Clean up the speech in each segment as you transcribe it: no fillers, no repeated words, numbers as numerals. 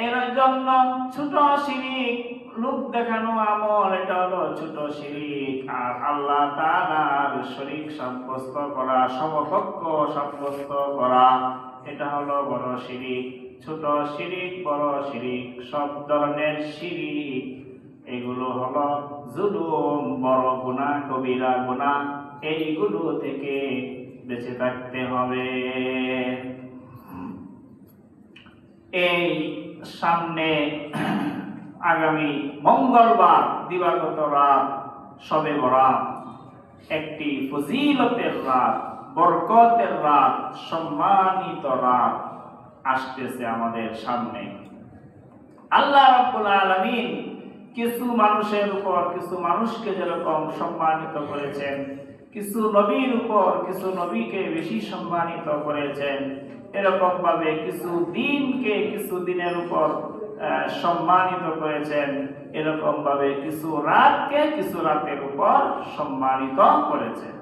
এর জন্য ছোট শিরিক, লোক দেখানো আমল, এটা হলো ছোট শিরিক। আর আল্লাহ তাআলার শরীক সাব্যস্ত করা, সমকক্ষ সাব্যস্ত করা, এটা হলো বড় শিরিক। ছোট শিরিক, বড় শিরিক, সব ধরনের শিরিক এগুলো হলো জুলুম, বড় গুনাহ, কবিরা গুনাহ। এইগুলো থেকে বেঁচে থাকতে হবে। এই সামনে আগামী মঙ্গলবার দিবাগত রাত শবে বরাত, একটি ফজিলতের রাত, বরকতের রাত, সম্মানিত রাত আসতেছে আমাদের সামনে। আল্লাহ রাব্বুল আলামিন কিছু মানুষের উপর, কিছু মানুষকে যেরকম সম্মানিত করেছেন, কিছু নবীর উপর, কিছু নবীকে বেশি সম্মানিত করেছেন, এরকম ভাবে কিছু দিনকে কিছু দিনের উপর সম্মানিত করেছেন, এরকম ভাবে কিছু রাতকে কিছু রাতের উপর সম্মানিত করেছেন।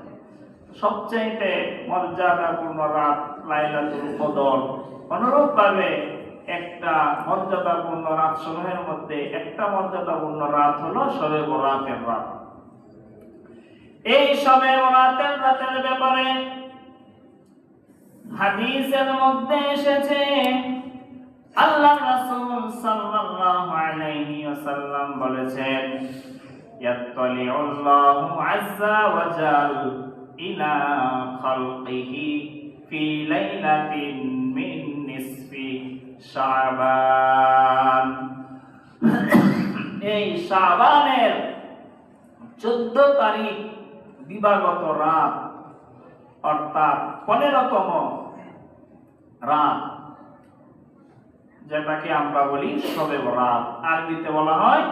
সবচেয়ে মর্যাদাপূর্ণ রাত লাইলাতুল কদর। অনুরূপ ভাবে একটা মর্যাদাপূর্ণ রাত সমূহের মধ্যে একটা মর্যাদাপূর্ণ রাত হলো শবে বরাতের রাত। এই শবে বরাতের রাতের ব্যাপারে হাদিসের মধ্যে এসেছে, আল্লাহর রাসূল সাল্লাল্লাহু আলাইহি ওয়াসাল্লাম বলেছেন, ইয়াত্তালিউল্লাহু আযজা ওয়া জাল ইলা খালকিহি ফি লাইলাতিন মিন নিসফি শাবান। এই শাবানের 14 তারিখ দিবাগত রাত, অর্থাৎ 15তম রাত, যেটাকে আমরা বলি শবে বরাত। আরবিতে বলা হয়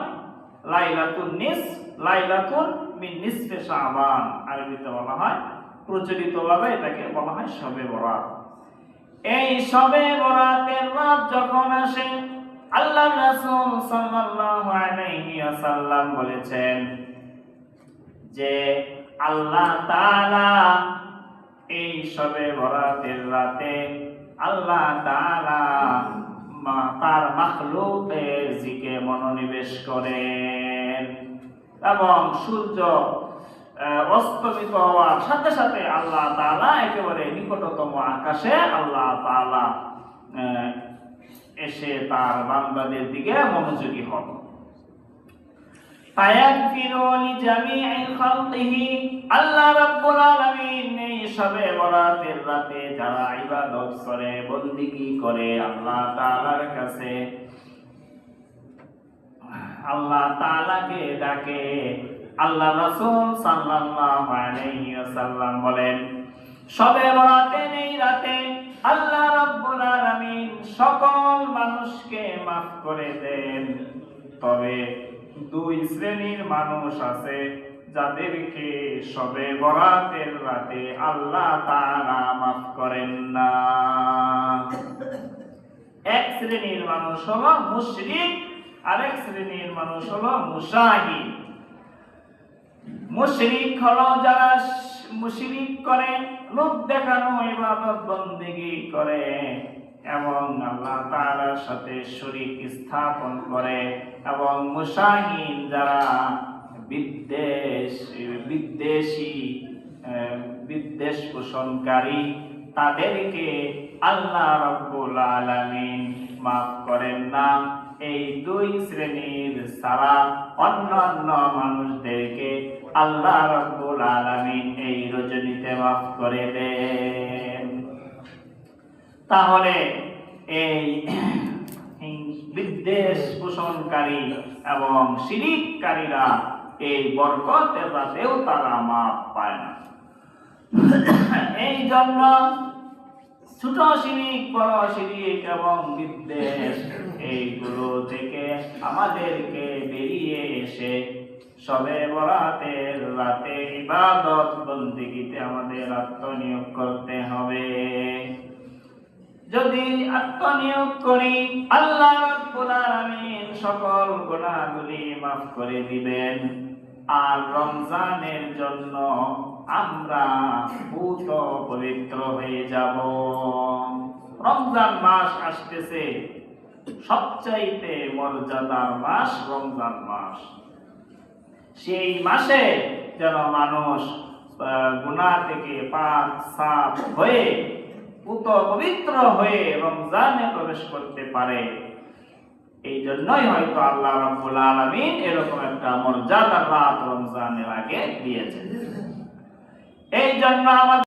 লাইলাতুন নিসফ, লাইলাতুন মিন নিসফি শাবান, আরবিতে বলা হয়, প্রচলিতভাবে এটাকে বলা হয় শবে বরাত। এই শবে বরাতের রাত যখন আসে, আল্লাহর রাসূল সাল্লাল্লাহু আলাইহি ওয়াসাল্লাম বলেছেন যে আল্লাহ তাআলা এই শবে বরাতের রাতে আল্লাহ তাআলা তার মাখলুকের দিকে মনোনিবেশ করেন এবং সূর্য অস্তমিত হওয়ার সাথে সাথে আল্লাহ তাআলা একেবারে নিকটতম আকাশে আল্লাহ তাআলা এসে তার বান্দাদের দিকে মনোযোগী হন। ফায়াগফিরু লিজামিই খালকিহি, আল্লাহ রাব্বুল আলামিন এই শবে বরাতের রাতে যারা ইবাদত করে, বন্দেগী করে আল্লাহ তাআলার কাছে, আল্লাহ তাআলাকে ডাকে। আল্লাহ রাসূল সাল্লাল্লাহু আলাইহি ওয়াসাল্লাম বলেন, শবে বরাতের এই রাতে আল্লাহ রাব্বুল আলামিন সকল মানুষকে মাফ করে দেন, তবে দুই শ্রেণীর মানুষ আছে যাদেরকে শবে বরাতের রাতে আল্লাহ তাআলা মাফ করেন না। এক শ্রেণীর মানুষ হলো মুশরিক, আরেক শ্রেণীর মানুষ হলো মুশাহিদ। মুশরিক হলো যারা মুশরিক করে, লোক দেখানো ইবাদত বন্দেগী করে এবং আল্লাহ তাআলার সাথে শরীক স্থাপন করে, এবং মুশাহিদ যারা বিদ্বেষ পোষণকারী, তাদেরকে আল্লাহ রাব্বুল আলামিন মাফ করেন না। এই দুই শ্রেণীর ছাড়া অন্যান্য মানুষদেরকে আল্লাহ রাব্বুল আলামিন এই রজনীতে মাফ করে দেন। তাহলে এই বিদ্বেষ পোষণকারী এবং শিরিককারীরা এই বরকতের রাতেও তারা মাফ পায় না। এই জন্য ছোট শিরিক, বড় শিরিক এবং বিদ্বেষ এইগুলো থেকে আমাদেরকে বেরিয়ে এসে শবে বরাতের রাতে ইবাদত বন্দেগীতে আমাদের আত্মনিয়োগ করতে হবে। যদি আত্মনিয়োগ করি, আল্লাহ রাব্বুল আলামিন সকল গুনাহগুলি মাফ করে দিবেন। আর রমজানের জন্য আমরা পূত পবিত্র হয়ে যাব। রমজান মাস আসতেছে, সবচাইতে মর্যাদার মাস রমজান মাস। সেই মাসে যেন মানুষ গুনাহ থেকে পাক সাফ হয়ে পবিত্র হয়ে রমজানে প্রবেশ করতে পারে। এই জন্যই হয়তো আল্লাহ রাব্বুল আলামিন এরকম একটা মর্যাদার রাত রমজানের আগে দিয়েছেন। এই জন্য আমাদের